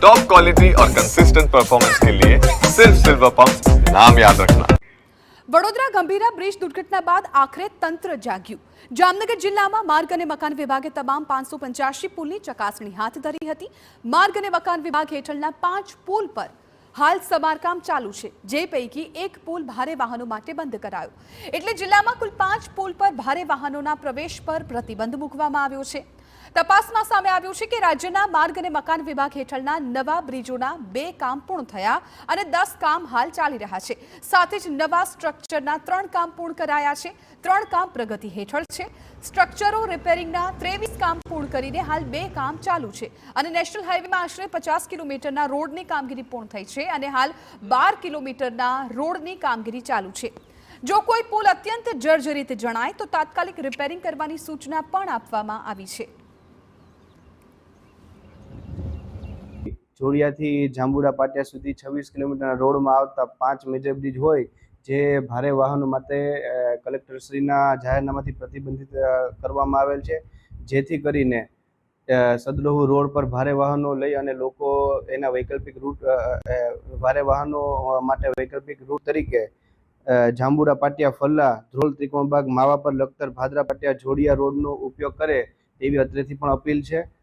Top quality और consistent performance के लिए सिर्फ सिल्वर पंप नाम याद रखना। વડોદરા ગંભીરા બ્રિજ દુર્ઘટના બાદ આખરે તંત્ર જાગ્યું। જામનગર જિલ્લામાં માર્ગ અને મકાન વિભાગે તમામ 585 પુલની ચકાસણી હાથ ધરી હતી। માર્ગ અને મકાન વિભાગ હેઠળના 5 પુલ પર હાલ સમારકામ ચાલુ છે, જે પૈકી એક પુલ ભારે વાહનો માટે બંધ કરાયો। એટલે જિલ્લામાં કુલ 5 પુલ પર ભારે વાહનોના પ્રવેશ પર પ્રતિબંધ મૂકવામાં આવ્યો છે। તપાસમાં સામે આવ્યું છે કે રાજ્યના માર્ગ અને મકાન વિભાગ હેઠળના નવા બ્રિજોના 2 કામ પૂર્ણ થયા અને 10 કામ હાલ ચાલી રહ્યા છે। સાથે જ નવા સ્ટ્રક્ચરના 3 કામ પૂર્ણ કરાયા છે। 3 કામ પ્રગતિ હેઠળ છે। સ્ટ્રક્ચરો રિપેરિંગના 23 કામ પૂર્ણ કરીને હાલ 2 કામ ચાલુ છે અને નેશનલ હાઈવેમાં આશરે 50 કિલોમીટરના રોડની કામગીરી પૂર્ણ થઈ છે અને હાલ 12 કિલોમીટરના રોડની કામગીરી ચાલુ છે। જો કોઈ પુલ અત્યંત જર્જરિત જણાય તો તાત્કાલિક રિપેરિંગ કરવાની સૂચના પણ આપવામાં આવી છે। જોડિયાથી જાંબુડા પાટિયા સુધી 26 કિલોમીટરના રોડમાં આવતા 5 મેજર બ્રિજ હોય જે ભારે વાહનો માટે કલેક્ટરશ્રીના જાહેરનામાથી પ્રતિબંધિત કરવામાં આવેલ છે, જેથી કરીને સદલહુ રોડ પર ભારે વાહનો લઈ અને લોકો એના વૈકલ્પિક રૂટ ભારે વાહનો માટે વૈકલ્પિક રૂટ તરીકે જાંબુડા પાટિયા ફલ્લા ધ્રોલ ત્રિકોણબાગ માવાપર લખતર ભાદરા પાટિયા જોડિયા રોડનો ઉપયોગ કરે તેવી અત્રેથી પણ અપીલ છે।